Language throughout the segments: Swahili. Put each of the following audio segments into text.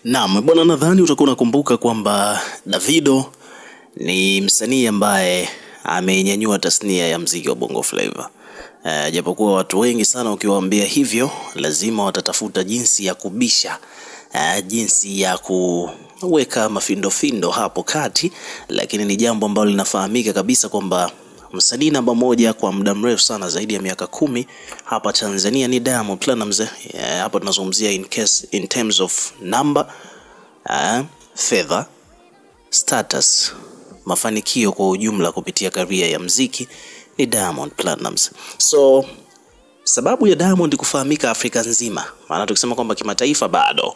Naam, bwana, nadhani utakuwa unakumbuka kwamba Davido ni msanii ambaye amenyanyua tasnia ya muziki wa Bongo Flava. Japokuwa watu wengi sana ukiwaambia hivyo lazima watatafuta jinsi ya kubisha, jinsi ya kuweka mafindofindo hapo kati, lakini ni jambo ambalo linafahamika kabisa kwamba msanii namba moja kwa muda mrefu sana zaidi ya miaka 10 hapa Tanzania ni Diamond Platnumz. Hapa tunazungumzia in terms of number, fedha, status, mafanikio kwa ujumla kupitia career ya muziki ni Diamond Platnumz. So sababu ya Diamond kufahamika Afrika nzima, maana tukisema kwamba kimataifa bado,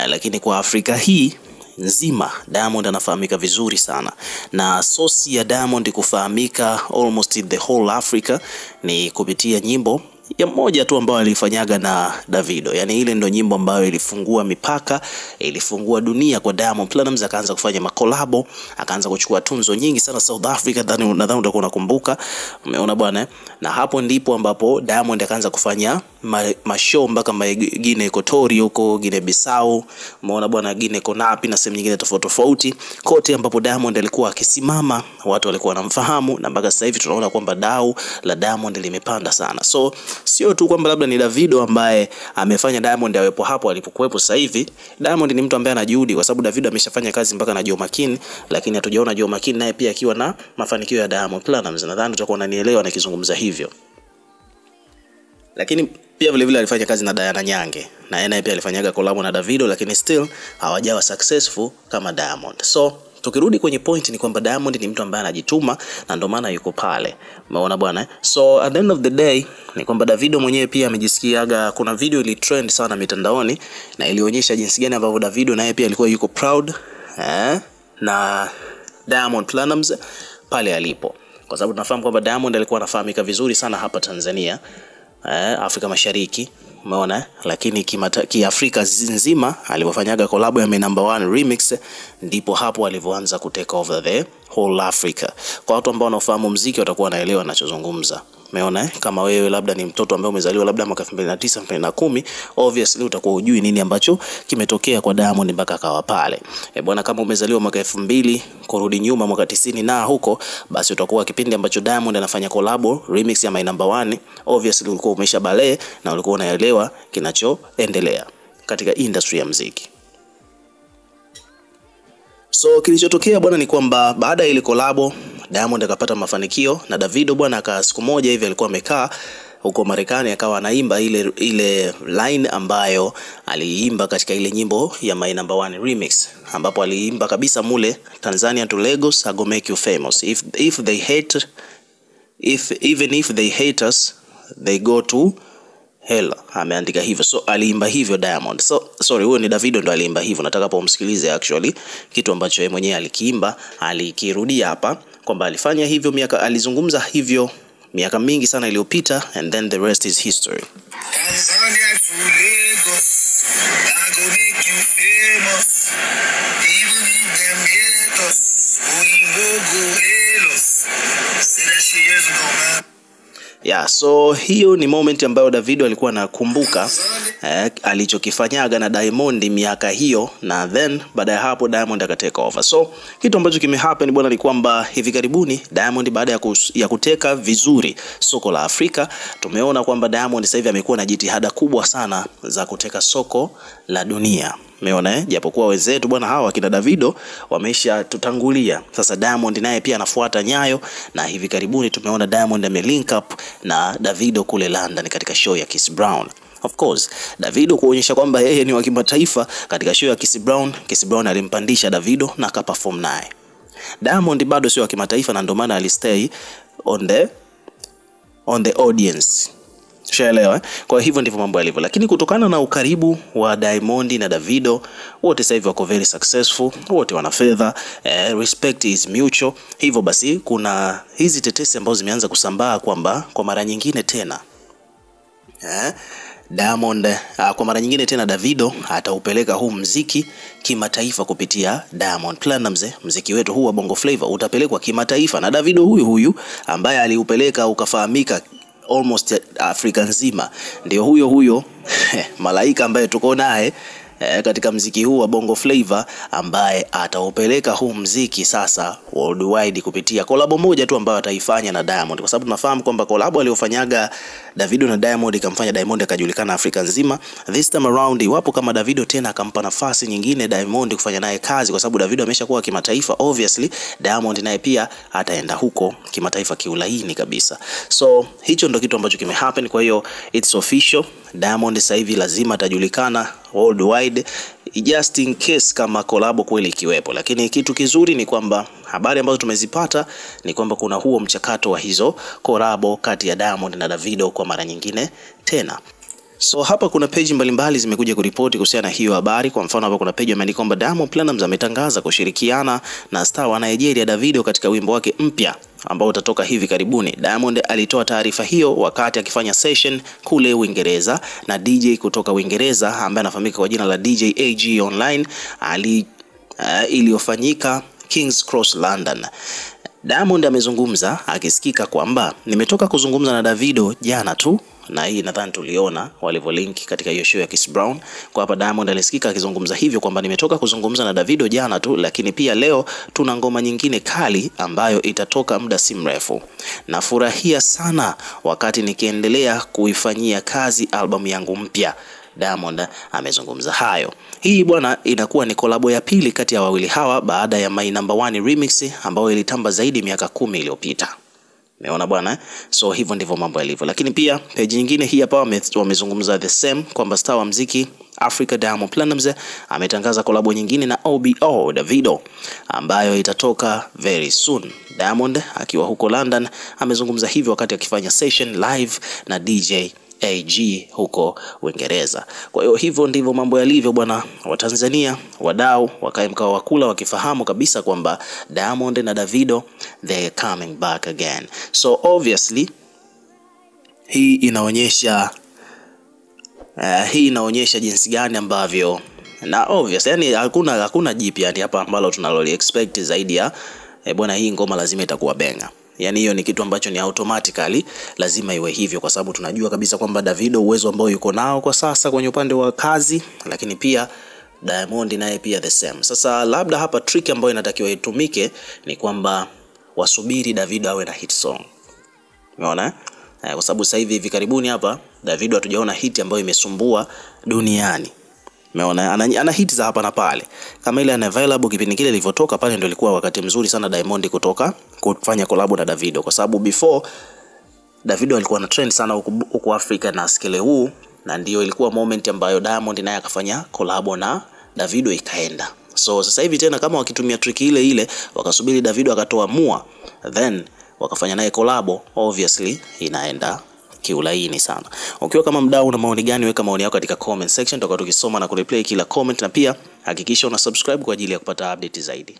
lakini kwa Afrika hii nzima Diamond anafahamika vizuri sana, na source ya Diamond kufahamika almost in the whole Africa ni kupitia nyimbo ya mmoja tu ambayo alifanyaga na Davido. Yani ile ndo nyimbo ambayo ilifungua mipaka, ilifungua dunia kwa Diamond Platnumz, akaanza kufanya makolabo, akaanza kuchukua tunzo nyingi sana South Africa, nadhani utakuwa unakumbuka. Umeona bwana, na hapo ndipo ambapo Diamond akaanza kufanya mashow mpaka Guinea Equatorial huko Guinea Bissau, umeona bwana, Guinea Conakry na sehemu nyingine tofauti tofauti, kote ambapo Diamond alikuwa akisimama watu walikuwa wanamfahamu, na mpaka sasa hivi tunaona kwamba dau la Diamond limepanda sana. So sio tu kwamba labda ni Davido ambaye amefanya Diamond awepo hapo alipokuwepo sasa hivi. Diamond ni mtu ambaye anajuhudi, kwa sababu Davido ameshafanya kazi mpaka na Joh Makini, lakini hatujaona Joh Makini naye pia akiwa na mafanikio ya Diamond Platnumz. Nadhani utakuwa unanielewa nikizungumza hivyo. Lakini pia vile vile alifanya kazi na Diana Nyange, na yeye pia alifanyaga collab na Davido, lakini still hawajawa successful kama Diamond. So tukirudi kwenye point ni kwamba Diamond ni mtu ambaye anajituma, na ndio maana yuko pale. Umeona bwana? So at the end of the day ni kwamba Davido mwenyewe pia amejisikiaga, kuna video ili trend sana mitandaoni na ilionyesha jinsi gani ambavyo Davido naye pia alikuwa yuko proud na Diamond Platnumz pale alipo, kwa sababu tunafahamu kwamba Diamond alikuwa anafahamika vizuri sana hapa Tanzania, Afrika Mashariki, umeona, lakini kiafrika nzima alipofanyaga collab ya number 1 remix, ndipo hapo alivyoanza ku take over the whole Africa. Kwa watu ambao wanafahamu muziki watakuwa wanaelewa ninachozungumza. Umeona, kama wewe labda ni mtoto ambaye umezaliwa labda mwaka 2009 2010, obviously utakuwa hujui nini ambacho kimetokea kwa Diamond mpaka akawa pale. Bwana, kama umezaliwa mwaka 2000 kurudi nyuma mwaka 90 na huko, basi utakuwa kipindi ambacho Diamond anafanya collab remix ya My Number 1, obviously ulikuwa umeshabale na ulikuwa unaelewa kinachoendelea katika industry ya muziki. So kilichotokea bwana ni kwamba baada ya ile collab Diamond akapata mafanikio, na Davido bwana aka siku moja hivi alikuwa amekaa huko Marekani, akawa anaimba ile line ambayo aliimba katika ile nyimbo ya My Number 1 remix, ambapo aliimba kabisa mule, Tanzania to Lagos I go make you famous, if they hate, even if they hate us they go to hell. Ameandika hivyo. So aliimba hivyo Diamond. So sorry, huyo ni Davido ndo aliimba hivyo. Nataka pa umsikilize actually kitu ambacho yeye mwenyewe alikiimba, alikirudia hapa kwamba alifanya hivyo alizungumza hivyo miaka mingi sana iliyopita, and then the rest is history. Tanzania to Lagos I go make you famous, even if them hate us we will go hell. Say that shit years ago, man. Yeah, so hiyo ni moment ambayo Davido alikuwa anakumbuka alichokifanyaga na Diamond miaka hiyo, na then baada ya hapo Diamond akateka over. So kitu ambacho kimehappen bwana ni kwamba hivi karibuni Diamond baada ya kuteka vizuri soko la Afrika, tumeona kwamba Diamond sasa hivi amekuwa na jitihada kubwa sana za kuteka soko la dunia. Umeona japokuwa wenzetu bwana hawa kina Davido wamesha tutangulia, sasa Diamond naye pia anafuata nyayo, na hivi karibuni tumeona Diamond amelink up na Davido kule London katika show ya Chris Brown. Of course Davido kuonyesha kwamba yeye ni wa kimataifa, katika show ya Chris Brown alimpandisha Davido na akaperform naye. Diamond bado sio wa kimataifa, na ndio maana alistay on the audience. Shaelewa. Kwa hivyo ndivyo mambo yalivyo, lakini kutokana na ukaribu wa Diamond na Davido, wote sasa hivi wako very successful, wote wana fedha, respect is mutual. Hivyo basi kuna hizi tetesi ambazo zimeanza kusambaa kwamba kwa mara nyingine tena Diamond kwa mara nyingine tena Davido ataupeleka huu muziki kimataifa kupitia Diamond Platnumz. Muziki wetu huu wa Bongo Flava utapelekwa kimataifa na Davido huyu ambaye aliupeleka ukafahamika almost Afrika nzima, ndio huyo malaika ambaye tuko naye katika mziki huu wa Bongo Flava, ambaye ataupeleka huu mziki sasa worldwide kupitia kolabo moja tu ambayo ataifanya na Diamond, kwa sababu tunafahamu kwamba kolabo aliyofanyaga Davido na Diamond ikamfanya Diamond akajulikana Afrika nzima. This time around iwapo kama Davido tena akampa nafasi nyingine Diamond kufanya naye kazi, kwa sababu Davido ameshakuwa kimataifa, obviously Diamond naye pia ataenda huko kimataifa kiulaini kabisa. So hicho ndo kitu ambacho kimehappen. Kwa hiyo it's official, Diamond sasa hivi lazima atajulikana worldwide, just in case kama kolabo kweli ikiwepo. Lakini kitu kizuri ni kwamba habari ambazo tumezipata ni kwamba kuna huo mchakato wa hizo kolabo kati ya Diamond na Davido kwa mara nyingine tena. So hapa kuna page mbalimbali zimekuja kuripoti kuhusiana na hiyo habari. Kwa mfano hapa kuna page imeandika kwamba Diamond Platnumz ametangaza kushirikiana na star wa Nigeria Davido katika wimbo wake mpya ambao utatoka hivi karibuni. Diamond alitoa taarifa hiyo wakati akifanya session kule Uingereza na DJ kutoka Uingereza ambaye anafahamika kwa jina la DJ AG Online iliyofanyika King's Cross London. Diamond amezungumza akisikika kwamba nimetoka kuzungumza na Davido jana tu, na hii nadhani tuliona walivyolinki katika hiyo show ya Chris Brown. Kwa hapa Diamond alisikika akizungumza hivyo kwamba nimetoka kuzungumza na Davido jana tu, lakini pia leo tuna ngoma nyingine kali ambayo itatoka muda si mrefu. Nafurahia sana wakati nikiendelea kuifanyia kazi albamu yangu mpya. Diamond amezungumza hayo. Hii bwana inakuwa ni kolabo ya pili kati ya wawili hawa baada ya My Number One remix ambayo ilitamba zaidi miaka 10 iliyopita. Umeona bwana? So hivyo ndivyo mambo yalivyo. Lakini pia page nyingine hii hapa wamezungumza the same kwamba star wa muziki Africa Diamond Platnumz ametangaza kolabo nyingine na OBO Davido ambayo itatoka very soon. Diamond akiwa huko London amezungumza hivyo wakati akifanya session live na DJ AG huko Uingereza. Kwa hiyo hivyo ndivyo mambo yalivyo bwana. Wa Tanzania wadau wakae mkao wa kula wakifahamu kabisa kwamba Diamond na Davido they coming back again. So obviously hii inaonyesha jinsi gani ambavyo, na obviously yani hakuna jipya yani hapa ambalo tunaloli expect zaidi ya bwana, hii ngoma lazima itakuwa benga. Yani hiyo ni kitu ambacho ni automatically lazima iwe hivyo, kwa sababu tunajua kabisa kwamba Davido uwezo ambao yuko nao kwa sasa kwenye upande wa kazi, lakini pia Diamond naye pia the same. Sasa labda hapa trick ambayo inatakiwa itumike ni kwamba wasubiri Davido awe na hit song. Umeona? Kwa sababu sasa hivi karibuni hapa Davido hatujaona hit ambayo imesumbua duniani. Umeona, ana hit za hapa na pale. Kama ile Unavailable kipindi kile ilivyotoka pale ndio ilikuwa wakati mzuri sana Diamond kutoka kufanya collab na Davido, kwa sababu before Davido alikuwa na trend sana huko Afrika na skele huu, na ndio ilikuwa moment ambayo Diamond naye akafanya collab na Davido ikaenda. So sasa hivi tena kama wakitumia trick ile ile wakasubiri Davido akatoa mua then wakafanya naye collab, obviously inaenda kiulaini sana. Ukiwa kama mdau na maoni gani, weka maoni yako katika comment section, tutakuwa tukisoma na kureplay kila comment, na pia hakikisha una subscribe kwa ajili ya kupata update zaidi.